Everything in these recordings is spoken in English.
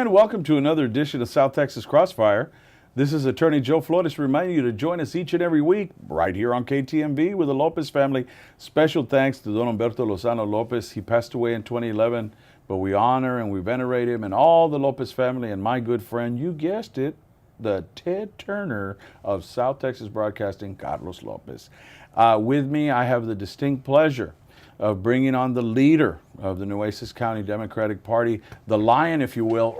And welcome to another edition of South Texas Crossfire. This is Attorney Joe Flores reminding you to join us each and every week right here on KTMB with the Lopez family. Special thanks to Don Humberto Lozano Lopez. He passed away in 2011, but we honor and we venerate him and all the Lopez family and my good friend, you guessed it, the Ted Turner of South Texas Broadcasting, Carlos Lopez. With me, I have the distinct pleasure of bringing on the leader of the Nueces County Democratic Party, the lion, if you will,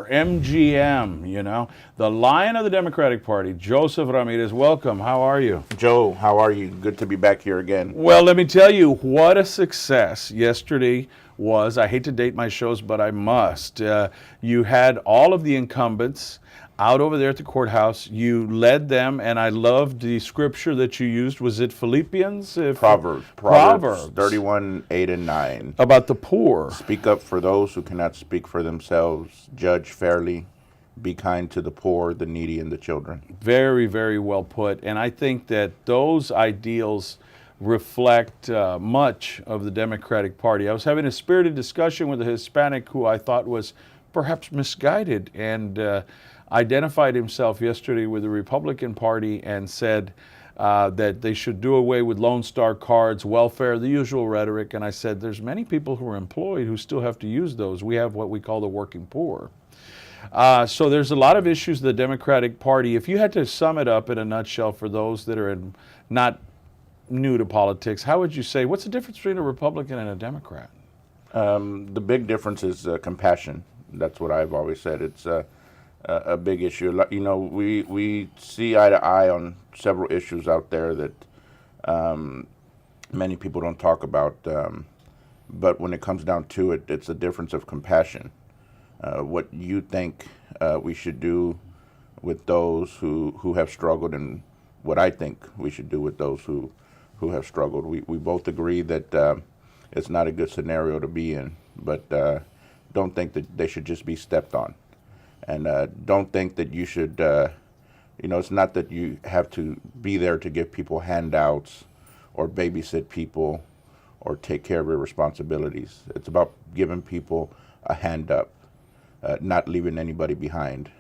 MGM, you know, the lion of the Democratic Party, Joseph Ramirez. Welcome. How are you? Joe, how are you? Good to be back here again. Well, let me tell you what a success yesterday was. I hate to date my shows, but I must. You had all of the incumbents out over there at the courthouse. You led them, and I loved the scripture that you used. Was it Philippians? Proverbs 31, 8 and 9. About the poor. Speak up for those who cannot speak for themselves. Judge fairly. Be kind to the poor, the needy, and the children. Very, very well put. And I think that those ideals reflect much of the Democratic Party. I was having a spirited discussion with a Hispanic who I thought was perhaps misguided and identified himself yesterday with the Republican Party and said that they should do away with Lone Star cards, welfare, the usual rhetoric. And I said, there's many people who are employed who still have to use those. We have what we call the working poor. So there's a lot of issues the Democratic Party. If you had to sum it up in a nutshell for those that are not new to politics, how would you say, what's the difference between a Republican and a Democrat? The big difference is compassion. That's what I've always said. It's a big issue. You know, we see eye to eye on several issues out there that many people don't talk about. But when it comes down to it, it's a difference of compassion. What you think we should do with those who have struggled, and what I think we should do with those who have struggled. We both agree that it's not a good scenario to be in, but don't think that they should just be stepped on. And don't think that you should, it's not that you have to be there to give people handouts or babysit people or take care of your responsibilities. It's about giving people a hand up, not leaving anybody behind.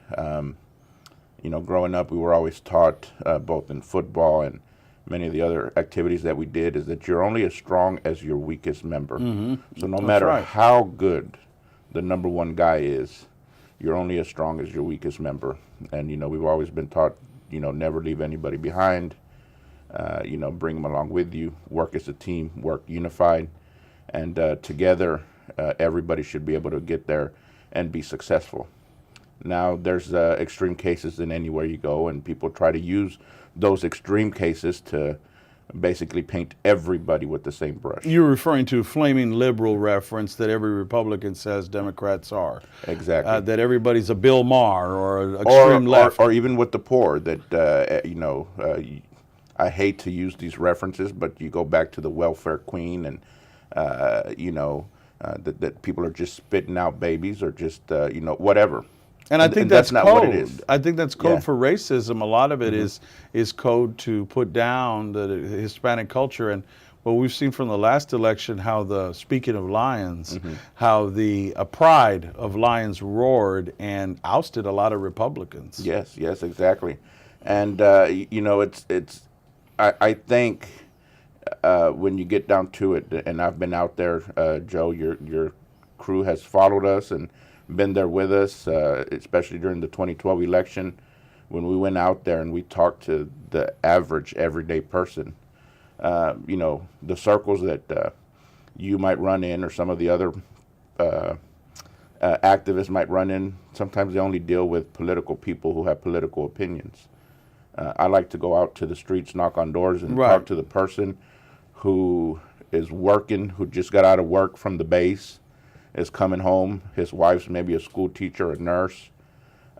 Growing up, we were always taught, both in football and many of the other activities that we did, is that you're only as strong as your weakest member. Mm-hmm. So no matter how good the number one guy is, you're only as strong as your weakest member. And, we've always been taught, never leave anybody behind, bring them along with you, work as a team, work unified, and together everybody should be able to get there and be successful. Now, there's extreme cases in anywhere you go, and people try to use those extreme cases to basically paint everybody with the same brush. You're referring to flaming liberal reference that every Republican says Democrats are. Exactly. That everybody's a Bill Maher or an extreme left. Or even with the poor, that, I hate to use these references, but you go back to the welfare queen and, that people are just spitting out babies or just, whatever. And I think that's not code. What it is. I think that's code for racism. A lot of it is code to put down the Hispanic culture. And what we've seen from the last election, how speaking of lions, how the pride of lions roared and ousted a lot of Republicans. Yes, exactly. And I think when you get down to it, and I've been out there, Joe, your crew has followed us and been there with us, especially during the 2012 election, when we went out there and we talked to the average everyday person. The circles that you might run in, or some of the other activists might run in, sometimes they only deal with political people who have political opinions. I like to go out to the streets, knock on doors, and talk to the person who is working, who just got out of work from the base, is coming home, his wife's maybe a school teacher, a nurse,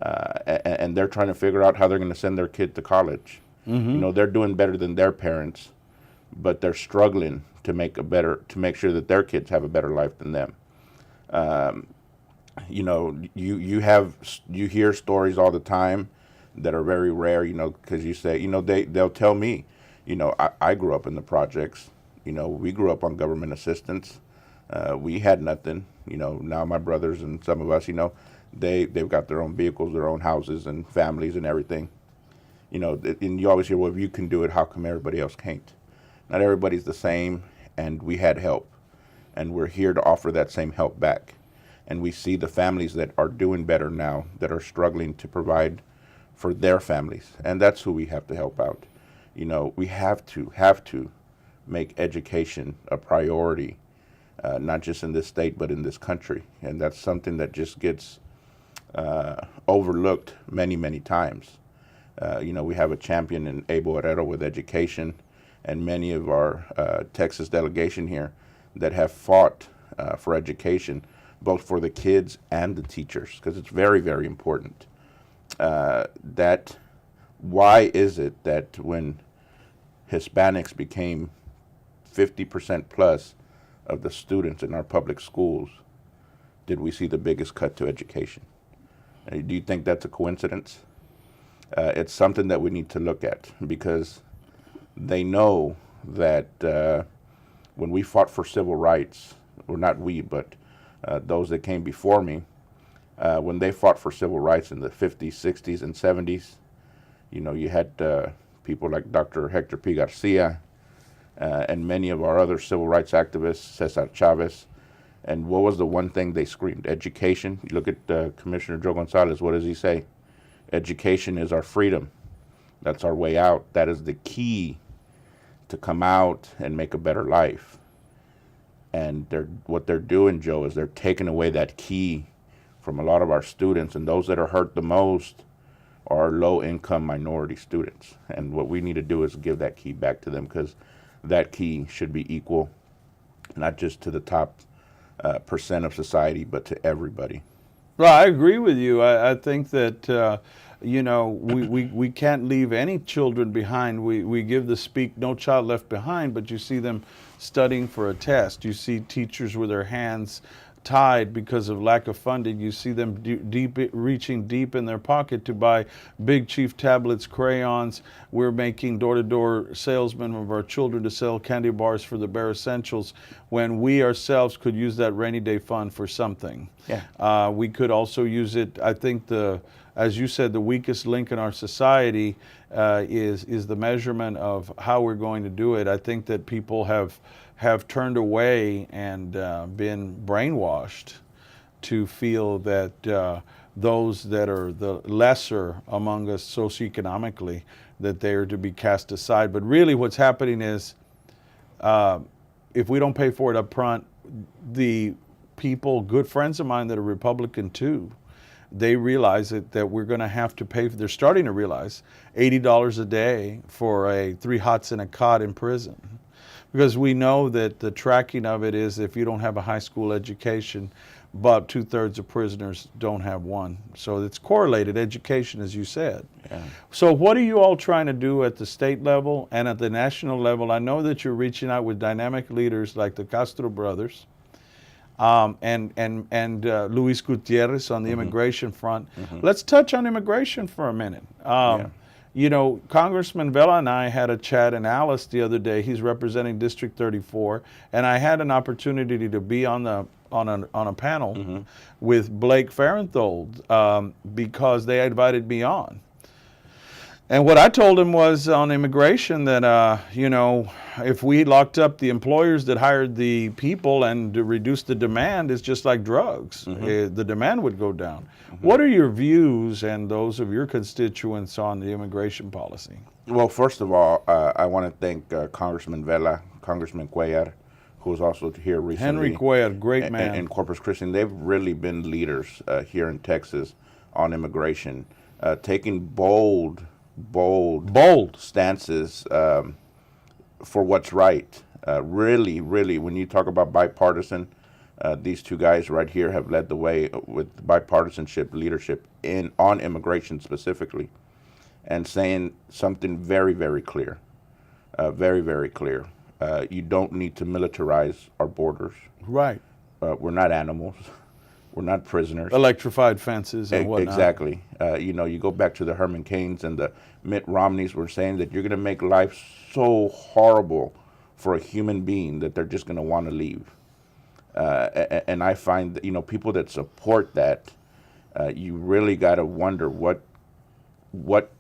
and they're trying to figure out how they're going to send their kid to college. Mm-hmm. They're doing better than their parents, but they're struggling to make sure that their kids have a better life than them. You hear stories all the time that are very rare, because you say, they'll tell me, I grew up in the projects, we grew up on government assistance. We had nothing. Now my brothers and some of us, they've got their own vehicles, their own houses and families and everything. And you always hear, well, if you can do it, how come everybody else can't? Not everybody's the same, and we had help, and we're here to offer that same help back. And we see the families that are doing better now, that are struggling to provide for their families, and that's who we have to help out. We have to make education a priority, not just in this state, but in this country. And that's something that just gets overlooked many, many times. We have a champion in Abel Herrero with education, and many of our Texas delegation here that have fought for education, both for the kids and the teachers, because it's very, very important. Why is it that when Hispanics became 50% plus of the students in our public schools, did we see the biggest cut to education? Do you think that's a coincidence? It's something that we need to look at, because they know that when we fought for civil rights, or not we, but those that came before me, when they fought for civil rights in the 50s, 60s, and 70s, you had people like Dr. Hector P. Garcia and many of our other civil rights activists, Cesar Chavez. And what was the one thing they screamed? Education. You look at Commissioner Joe Gonzalez, what does he say? Education is our freedom. That's our way out. That is the key to come out and make a better life. And what they're doing, Joe, is they're taking away that key from a lot of our students, and those that are hurt the most are low-income minority students. And what we need to do is give that key back to them, because that key should be equal, not just to the top percent of society, but to everybody. Well, I agree with you. I think that we can't leave any children behind. We give the speak "No Child Left Behind," but you see them studying for a test. You see teachers with their hands tied because of lack of funding. You see them reaching deep in their pocket to buy Big Chief tablets, crayons. We're making door-to-door salesmen of our children to sell candy bars for the bare essentials, when we ourselves could use that rainy day fund for something. Yeah. We could also use it. I think as you said, the weakest link in our society is the measurement of how we're going to do it. I think that people have turned away and been brainwashed to feel that those that are the lesser among us socioeconomically, that they are to be cast aside. But really what's happening is, if we don't pay for it up front, the people, good friends of mine that are Republican too, they realize that we're going to have to pay. They're starting to realize $80 a day for 3 hots and a cot in prison. Because we know that the tracking of it is, if you don't have a high school education, about 2/3 of prisoners don't have one. So it's correlated, education, as you said. Yeah. So what are you all trying to do at the state level and at the national level? I know that you're reaching out with dynamic leaders like the Castro brothers, and Luis Gutierrez on the immigration front. Let's touch on immigration for a minute. Congressman Vela and I had a chat in Alice the other day. He's representing District 34, and I had an opportunity to be on a panel with Blake Farenthold because they invited me on. And what I told him was on immigration that, if we locked up the employers that hired the people and to reduce the demand, it's just like drugs. The demand would go down. What are your views and those of your constituents on the immigration policy? Well, first of all, I want to thank Congressman Vela, Congressman Cuellar, who was also here recently. Henry Cuellar, great man. And Corpus Christi. They've really been leaders here in Texas on immigration, taking bold stances for what's right. Really, when you talk about bipartisan, these two guys right here have led the way with bipartisanship leadership on immigration specifically, and saying something very, very clear. Very, very clear. You don't need to militarize our borders. Right. We're not animals. We're not prisoners. Electrified fences and whatnot. Exactly. You go back to the Herman Cains and the Mitt Romneys were saying that you're going to make life so horrible for a human being that they're just going to want to leave. And I find that, people that support that, you really got to wonder what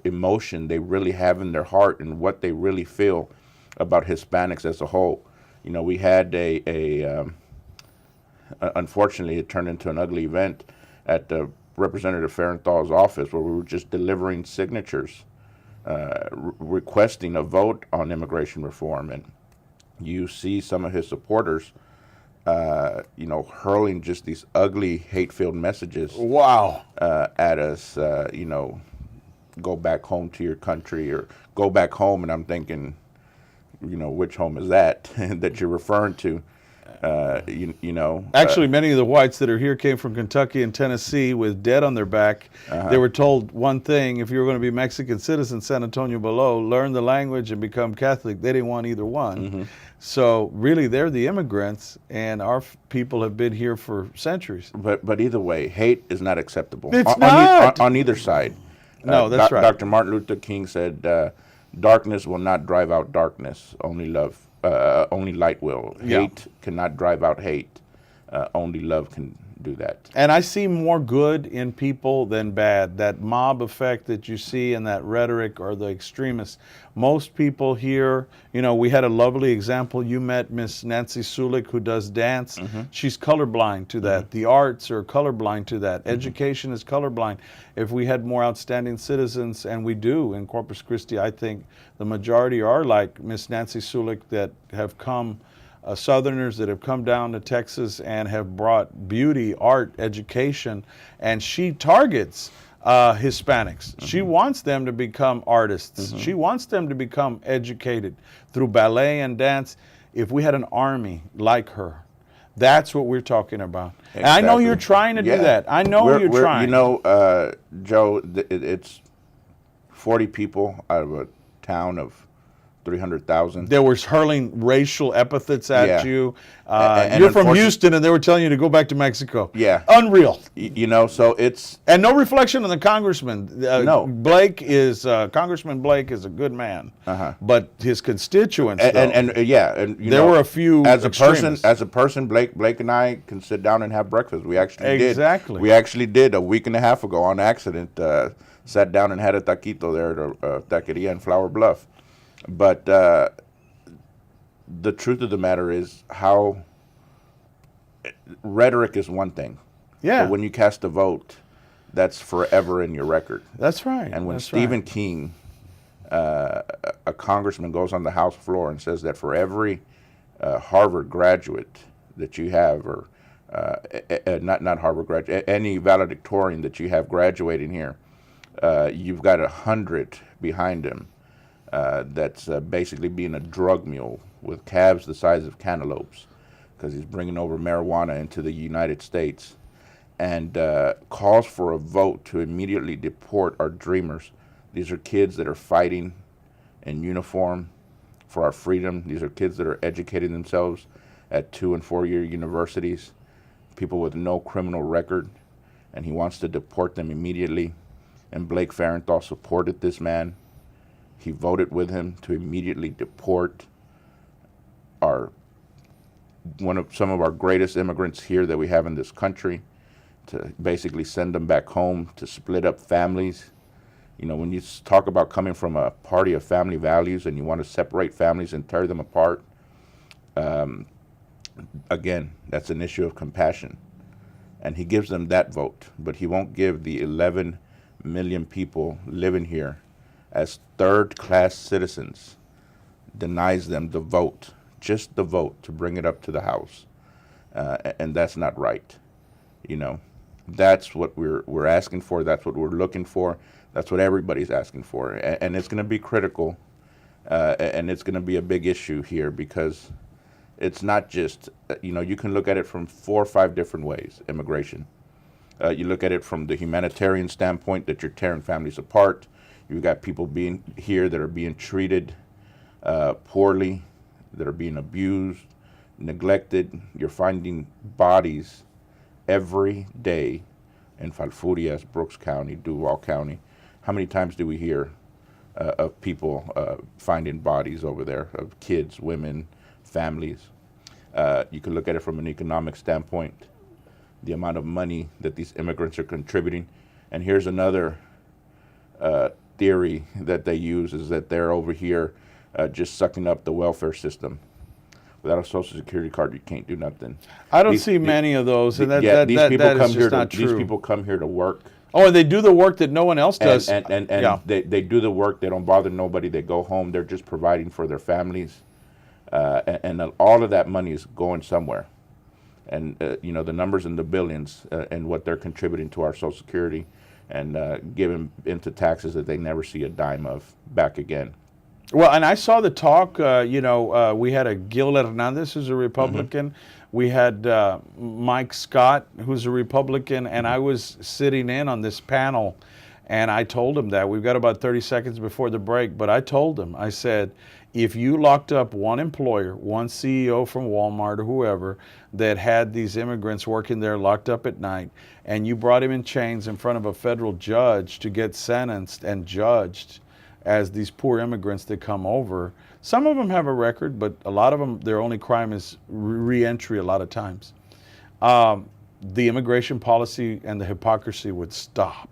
emotion they really have in their heart and what they really feel about Hispanics as a whole. We had unfortunately, it turned into an ugly event at Representative Farenthal's office where we were just delivering signatures, requesting a vote on immigration reform. And you see some of his supporters, hurling just these ugly, hate-filled messages Wow. at us, go back home to your country or go back home. And I'm thinking, which home is that that you're referring to? Actually, many of the whites that are here came from Kentucky and Tennessee with debt on their back. They were told one thing: if you were going to be Mexican citizens, San Antonio below, learn the language and become Catholic. They didn't want either one. So really, they're the immigrants, and our people have been here for centuries. But either way, hate is not acceptable. It's not. On either side. No, that's right. Dr. Martin Luther King said, "Darkness will not drive out darkness. Only light will. Yeah. Hate cannot drive out hate. Only love can do that." And I see more good in people than bad. That mob effect that you see in that rhetoric or the extremists. Most people here, we had a lovely example. You met Miss Nancy Sulik, who does dance. She's colorblind to that. The arts are colorblind to that. Education is colorblind. If we had more outstanding citizens, and we do in Corpus Christi, I think the majority are like Miss Nancy Sulik that have come, Southerners that have come down to Texas and have brought beauty, art, education, and she targets Hispanics. She wants them to become artists. She wants them to become educated through ballet and dance. If we had an army like her, that's what we're talking about. Exactly. And I know you're trying to do that. I know you're trying. Joe, it's 40 people out of a town of 300,000. They were hurling racial epithets at you. And you're from Houston, and they were telling you to go back to Mexico. Yeah. Unreal. So it's... And no reflection on the congressman. No. Congressman Blake is a good man. But his constituents, there were a few as extremists. a person, Blake and I can sit down and have breakfast. We actually did. Exactly. We actually did a week and a half ago on accident. Sat down and had a taquito there at Taqueria in Flower Bluff. But the truth of the matter is how rhetoric is one thing. Yeah. But when you cast a vote, that's forever in your record. That's right. And when Stephen King, a congressman, goes on the House floor and says that for every Harvard graduate that you have, or not Harvard graduate, any valedictorian that you have graduating here, you've got 100 behind him. That's basically being a drug mule with calves the size of cantaloupes, because he's bringing over marijuana into the United States, and calls for a vote to immediately deport our dreamers. These are kids that are fighting in uniform for our freedom. These are kids that are educating themselves at 2- and 4-year universities, people with no criminal record, and he wants to deport them immediately. And Blake Farenthal supported this man. He voted with him to immediately deport some of our greatest immigrants here that we have in this country, to basically send them back home, to split up families. When you talk about coming from a party of family values and you want to separate families and tear them apart, again, that's an issue of compassion. And he gives them that vote, but he won't give the 11 million people living here as third-class citizens, denies them the vote, just the vote, to bring it up to the House. And that's not right. That's what we're asking for. That's what we're looking for. That's what everybody's asking for. And it's going to be critical, and it's going to be a big issue here, because it's not just, you can look at it from 4 or 5 different ways, immigration. You look at it from the humanitarian standpoint, that you're tearing families apart. You've got people being here that are being treated poorly, that are being abused, neglected. You're finding bodies every day in Falfurrias, Brooks County, Duval County. How many times do we hear of people finding bodies over there, of kids, women, families? You can look at it from an economic standpoint, the amount of money that these immigrants are contributing. And here's another theory that they use, is that they're over here just sucking up the welfare system. Without a Social Security card, you can't do nothing. I don't see many of those, and that is just not true. These people come here to work. Oh, and they do the work that no one else does. And they do the work. They don't bother nobody. They go home. They're just providing for their families. And all of that money is going somewhere. And, the numbers in the billions and what they're contributing to our Social Security and giving into taxes that they never see a dime of back again. Well, and I saw the talk, we had a Gil Hernandez, who's a Republican. We had Mike Scott, who's a Republican, and I was sitting in on this panel, and I told him that. We've got about 30 seconds before the break, but I told him, I said, if you locked up one employer, one CEO from Walmart or whoever that had these immigrants working there locked up at night, and you brought him in chains in front of a federal judge to get sentenced and judged as these poor immigrants that come over. Some of them have a record, but a lot of them, their only crime is re-entry a lot of times. The immigration policy and the hypocrisy would stop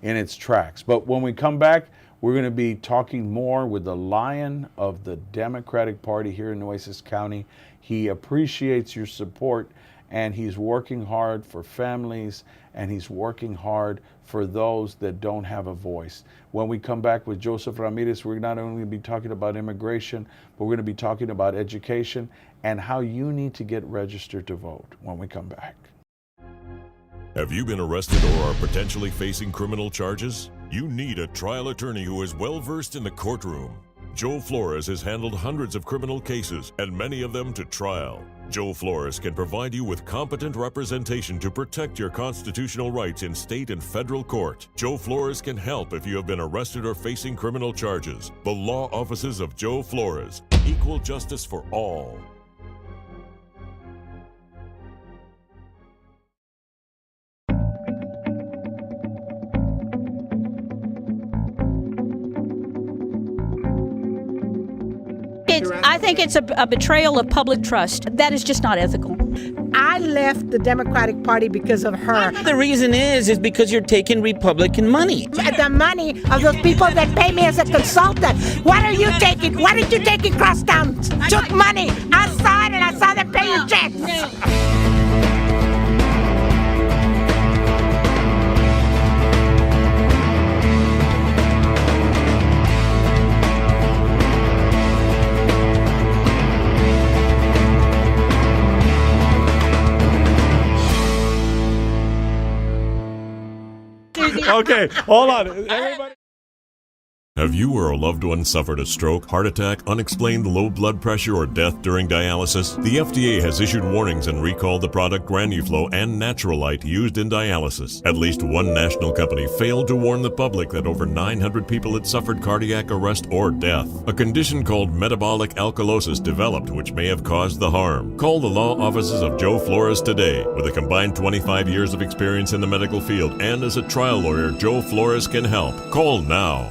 in its tracks. But when we come back, we're going to be talking more with the lion of the Democratic Party here in Nueces County. He appreciates your support, and he's working hard for families, and he's working hard for those that don't have a voice. When we come back with Joseph Ramirez, we're not only going to be talking about immigration, but we're going to be talking about education and how you need to get registered to vote when we come back. Have you been arrested or are potentially facing criminal charges? You need a trial attorney who is well-versed in the courtroom. Joe Flores has handled hundreds of criminal cases and many of them to trial. Joe Flores can provide you with competent representation to protect your constitutional rights in state and federal court. Joe Flores can help if you have been arrested or facing criminal charges. The law offices of Joe Flores. Equal justice for all. I think it's a betrayal of public trust. That is just not ethical. I left the Democratic Party because of her. The reason is because you're taking Republican money. The money of those people that pay me as a consultant. What are you taking? What did you take in Crosstown? Took money. I saw it and I saw them pay your checks. Okay, hold on. Everybody. Have you or a loved one suffered a stroke, heart attack, unexplained low blood pressure, or death during dialysis? The FDA has issued warnings and recalled the product Granuflo and Naturalite used in dialysis. At least one national company failed to warn the public that over 900 people had suffered cardiac arrest or death. A condition called metabolic alkalosis developed, which may have caused the harm. Call the law offices of Joe Flores today. With a combined 25 years of experience in the medical field and as a trial lawyer, Joe Flores can help. Call now.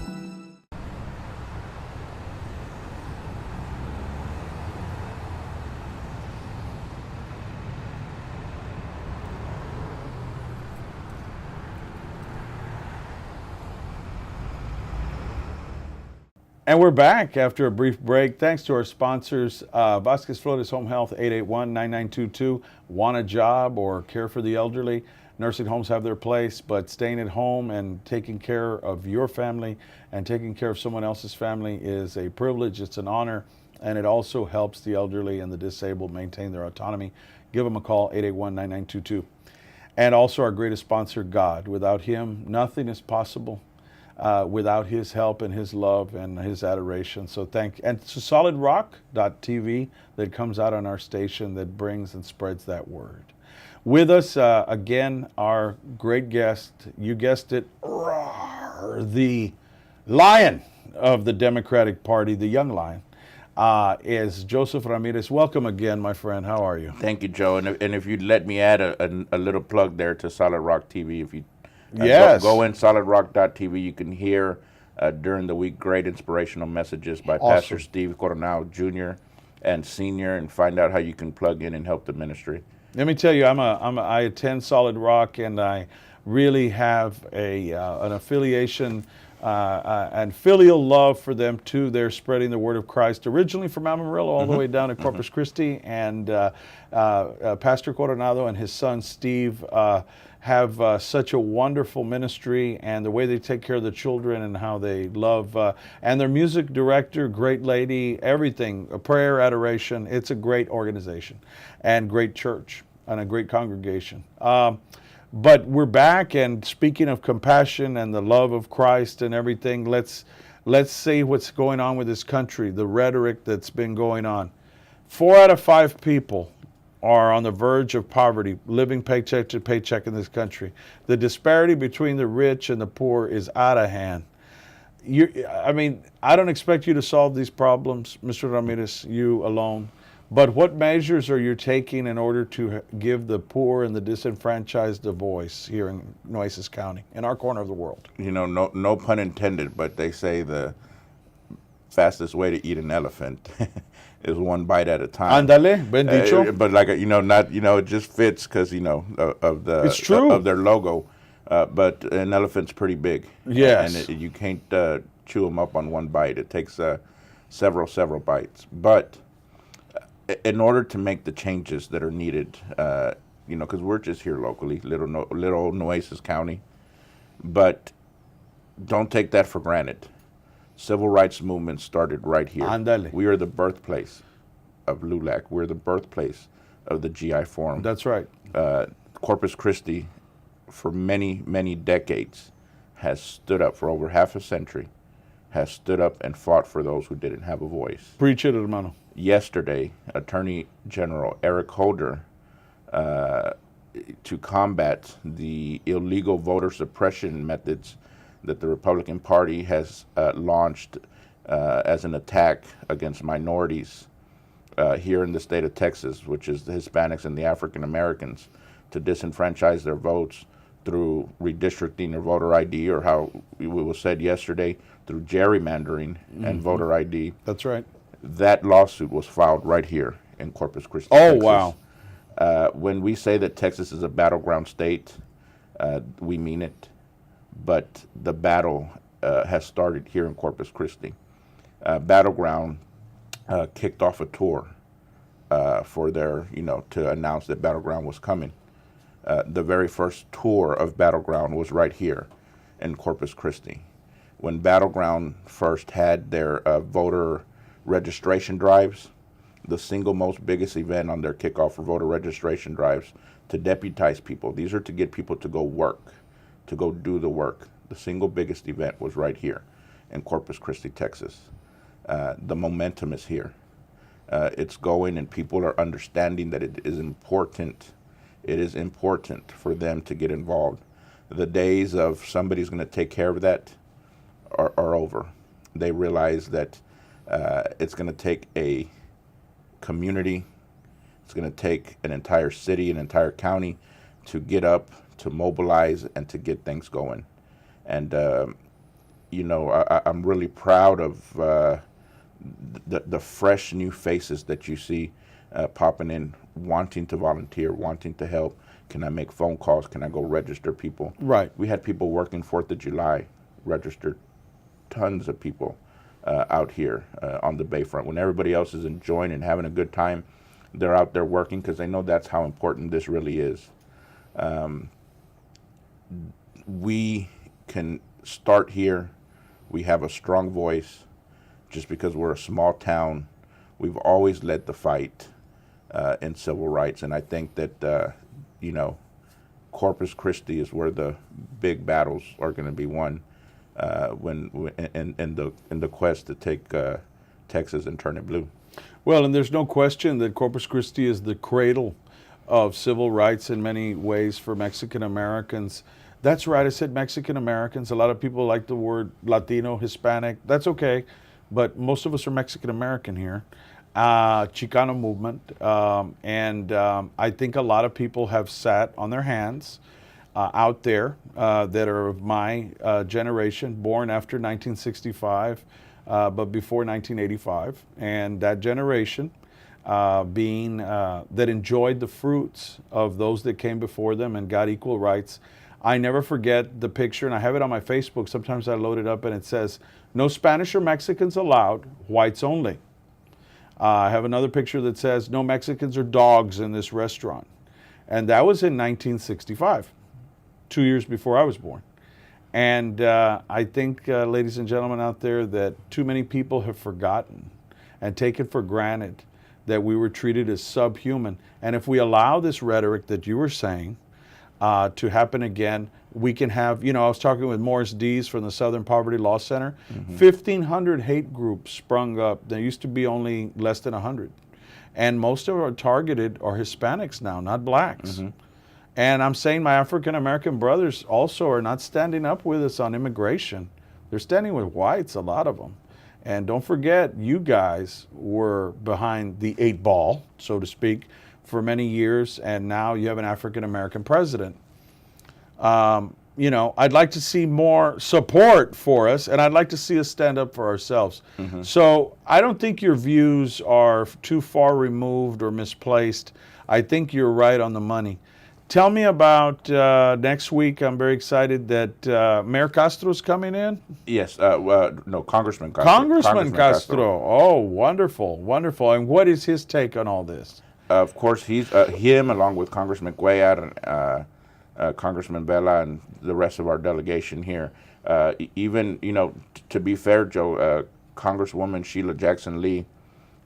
And we're back after a brief break. Thanks to our sponsors, Vasquez Flores Home Health, 881-9922. Want a job or care for the elderly? Nursing homes have their place, but staying at home and taking care of your family and taking care of someone else's family is a privilege. It's an honor, and it also helps the elderly and the disabled maintain their autonomy. Give them a call, 881-9922. And also our greatest sponsor, God. Without Him, nothing is possible. Without His help and His love and His adoration. So and it's solidrock.tv that comes out on our station that brings and spreads that word. With us, again, our great guest, you guessed it, the lion of the Democratic Party, the young lion, is Joseph Ramirez. Welcome again, my friend. How are you? Thank you, Joe. And if you'd let me add a little plug there to Solid Rock TV, if you yes. Go in solidrock.tv. You can hear during the week great inspirational messages by Awesome. Pastor Steve Coronel Jr. and senior and find out how you can plug in and help the ministry. Let me tell you, I attend Solid Rock, and I really have an affiliation and filial love for them too. They're spreading the word of Christ, originally from Amarillo all the way down to Corpus Christi, and Pastor Coronado and his son Steve have such a wonderful ministry, and the way they take care of the children and how they love, and their music director, great lady, everything, a prayer, adoration. It's a great organization and great church and a great congregation. But we're back, and speaking of compassion and the love of Christ and everything, let's see what's going on with this country, the rhetoric that's been going on. 4 out of 5 people are on the verge of poverty, living paycheck to paycheck in this country. The disparity between the rich and the poor is out of hand. I don't expect you to solve these problems, Mr. Ramirez, you alone. But what measures are you taking in order to give the poor and the disenfranchised a voice here in Nueces County, in our corner of the world? No pun intended, but they say the fastest way to eat an elephant is one bite at a time. Ándale, ben dicho. But it just fits because of the it's true. Of their logo. But an elephant's pretty big. Yes, and you can't chew them up on one bite. It takes several bites. But in order to make the changes that are needed, because we're just here locally, little Nueces County, but don't take that for granted. Civil rights movement started right here. Ándale. We are the birthplace of LULAC. We're the birthplace of the GI Forum. That's right. Corpus Christi, for many, many decades, has stood up, for over half a century, has stood up and fought for those who didn't have a voice. Preach it, hermano. Yesterday, Attorney General Eric Holder, to combat the illegal voter suppression methods that the Republican Party has launched as an attack against minorities here in the state of Texas, which is the Hispanics and the African Americans, to disenfranchise their votes through redistricting or voter ID, or how it was said yesterday, through gerrymandering and voter ID. That's right. That lawsuit was filed right here in Corpus Christi, Oh, Texas. wow. When we say that Texas is a battleground state, we mean it. But the battle has started here in Corpus Christi. Battleground kicked off a tour for their, to announce that Battleground was coming. The very first tour of Battleground was right here in Corpus Christi. When Battleground first had their voter registration drives, the single most biggest event on their kickoff for voter registration drives to deputize people. These are to get people to go work, to go do the work. The single biggest event was right here in Corpus Christi, Texas. The momentum is here. It's going, and people are understanding that it is important. It is important for them to get involved. The days of somebody's going to take care of that are over. They realize that it's going to take a community, it's going to take an entire city, an entire county to get up, to mobilize, and to get things going. And, I'm really proud of the fresh new faces that you see popping in, wanting to volunteer, wanting to help. Can I make phone calls? Can I go register people? Right. We had people working 4th of July, registered tons of people out here on the Bayfront. When everybody else is enjoying and having a good time, they're out there working because they know that's how important this really is. We can start here. We have a strong voice. Just because we're a small town, we've always led the fight in civil rights. And I think that, Corpus Christi is where the big battles are going to be won in the quest to take Texas and turn it blue. Well, and there's no question that Corpus Christi is the cradle of civil rights in many ways for Mexican Americans. That's right, I said Mexican Americans. A lot of people like the word Latino, Hispanic. That's okay, but most of us are Mexican American here. Chicano movement, and I think a lot of people have sat on their hands out there that are of my generation, born after 1965, but before 1985. And that generation being that enjoyed the fruits of those that came before them and got equal rights. I never forget the picture, and I have it on my Facebook. Sometimes I load it up and it says, "No Spanish or Mexicans allowed, whites only." I have another picture that says, "No Mexicans or dogs in this restaurant." And that was in 1965, 2 years before I was born. And I think, ladies and gentlemen out there, that too many people have forgotten and taken for granted that we were treated as subhuman. And if we allow this rhetoric that you were saying to happen again, we can have, I was talking with Morris Dees from the Southern Poverty Law Center. 1,500 hate groups sprung up. There used to be only less than 100. And most of our targeted are Hispanics now, not blacks. And I'm saying my African American brothers also are not standing up with us on immigration. They're standing with whites, a lot of them. And don't forget, you guys were behind the 8 ball, so to speak, for many years, and now you have an African American president. I'd like to see more support for us, and I'd like to see us stand up for ourselves. So I don't think your views are too far removed or misplaced. I think you're right on the money. Tell me about next week. I'm very excited that Mayor Castro's coming in. Yes, no, Congressman Castro. Congressman Castro. Oh, wonderful, wonderful. And what is his take on all this? Of course, he's him along with Congressman Cuellar and Congressman Vela and the rest of our delegation here. Even, to be fair, Joe, Congresswoman Sheila Jackson Lee,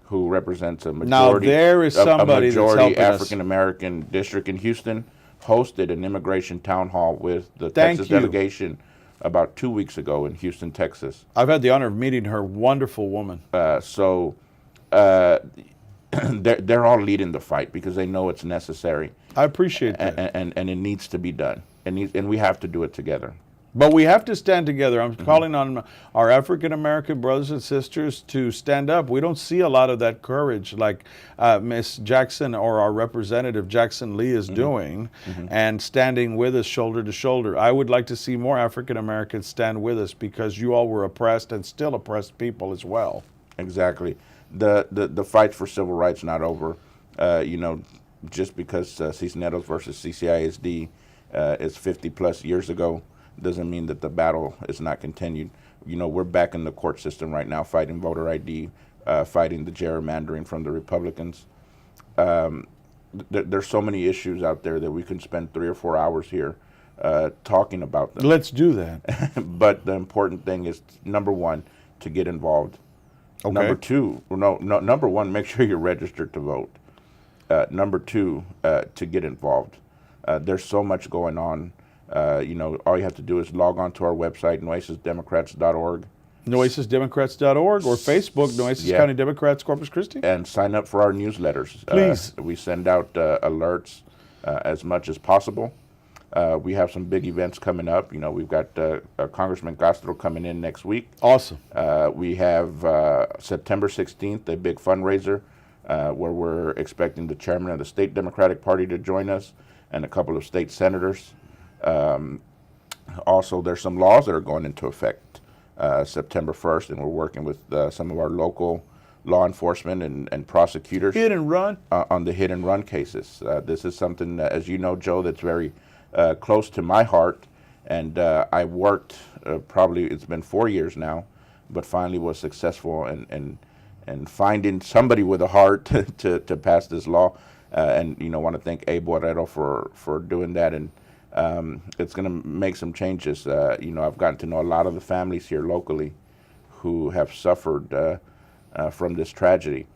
who represents a majority, now there is somebody that's African American district in Houston, hosted an immigration town hall with the Texas delegation about 2 weeks ago in Houston, Texas. I've had the honor of meeting her. Wonderful woman. They're all leading the fight because they know it's necessary. I appreciate that. And it needs to be done. And we have to do it together. But we have to stand together. I'm calling on our African American brothers and sisters to stand up. We don't see a lot of that courage like Miss Jackson or our representative Jackson Lee is doing and standing with us shoulder to shoulder. I would like to see more African Americans stand with us because you all were oppressed and still oppressed people as well. Exactly. The fight for civil rights not over. Just because Cisneros versus CCISD is 50 plus years ago doesn't mean that the battle is not continued. We're back in the court system right now fighting voter ID, fighting the gerrymandering from the Republicans. There's so many issues out there that we can spend 3 or 4 hours here talking about them. Let's do that. But the important thing is, number one, to get involved. Okay. Number one, make sure you're registered to vote. Number two, to get involved. There's so much going on. All you have to do is log on to our website, nuecesdemocrats.org. nuecesdemocrats.org or Facebook, Nueces County Democrats, Corpus Christi. And sign up for our newsletters. Please. We send out alerts as much as possible. We have some big events coming up. We've got Congressman Castro coming in next week. Awesome. We have September 16th, a big fundraiser where we're expecting the chairman of the state Democratic Party to join us and a couple of state senators. Also, there's some laws that are going into effect September 1st, and we're working with some of our local law enforcement and prosecutors. Hit and run? On the hit and run cases. This is something, as you know, Joe, that's very close to my heart. And I worked, probably it's been 4 years now, but finally was successful in finding somebody with a heart to pass this law. And, want to thank Abe Borrero for doing that. And it's going to make some changes. I've gotten to know a lot of the families here locally who have suffered from this tragedy.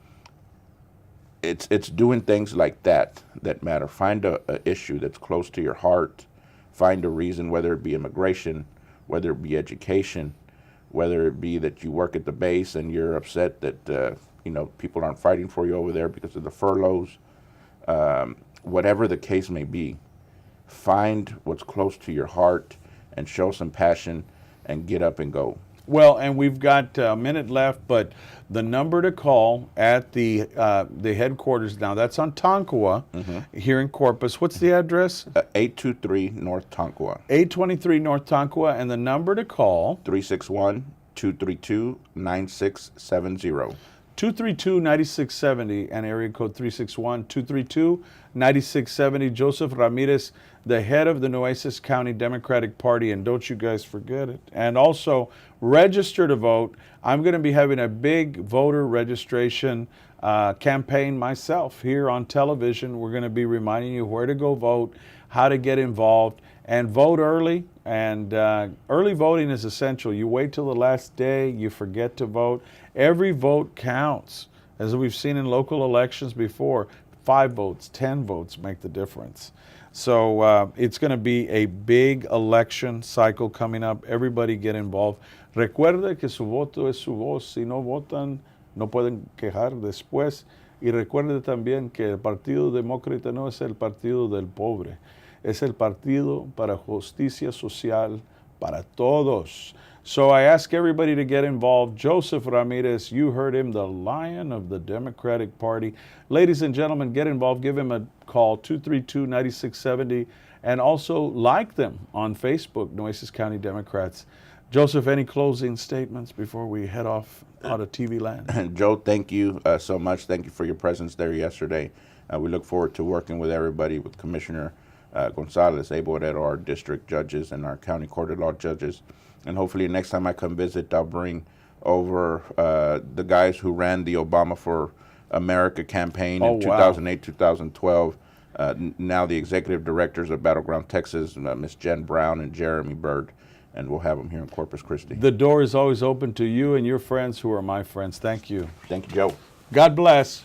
It's doing things like that matter. Find a issue that's close to your heart. Find a reason, whether it be immigration, whether it be education, whether it be that you work at the base and you're upset that people aren't fighting for you over there because of the furloughs. Whatever the case may be, find what's close to your heart and show some passion and get up and go. Well, and we've got a minute left, but the number to call at the headquarters now, that's on Tonkawa here in Corpus. What's the address? 823 North Tonkawa. 823 North Tonkawa, and the number to call? 361-232-9670. 232-9670 and area code 361-232-9670. Joseph Ramirez, the head of the Nueces County Democratic Party, and don't you guys forget it. And also, register to vote. I'm going to be having a big voter registration campaign myself here on television. We're going to be reminding you where to go vote, how to get involved, and vote early. And early voting is essential. You wait till the last day, you forget to vote. Every vote counts. As we've seen in local elections before, 5 votes, 10 votes make the difference. So it's going to be a big election cycle coming up. Everybody get involved. Recuerde que su voto es su voz. Si no votan, no pueden quejar después. Y recuerde también que el Partido Demócrata no es el partido del pobre. Es el partido para justicia social para todos. So I ask everybody to get involved. Joseph Ramirez, you heard him, the lion of the Democratic Party. Ladies and gentlemen, get involved. Give him a call, 232-9670. And also like them on Facebook, Nueces County Democrats. Joseph, any closing statements before we head off out of TV land? Joe, thank you so much. Thank you for your presence there yesterday. We look forward to working with everybody, with Commissioner Gonzalez, Abel Herrero, our district judges, and our county court of law judges. And hopefully next time I come visit, I'll bring over the guys who ran the Obama for America campaign in 2008, 2012. Now the executive directors of Battleground Texas, Ms. Jen Brown and Jeremy Bird, and we'll have them here in Corpus Christi. The door is always open to you and your friends who are my friends. Thank you. Thank you, Joe. God bless.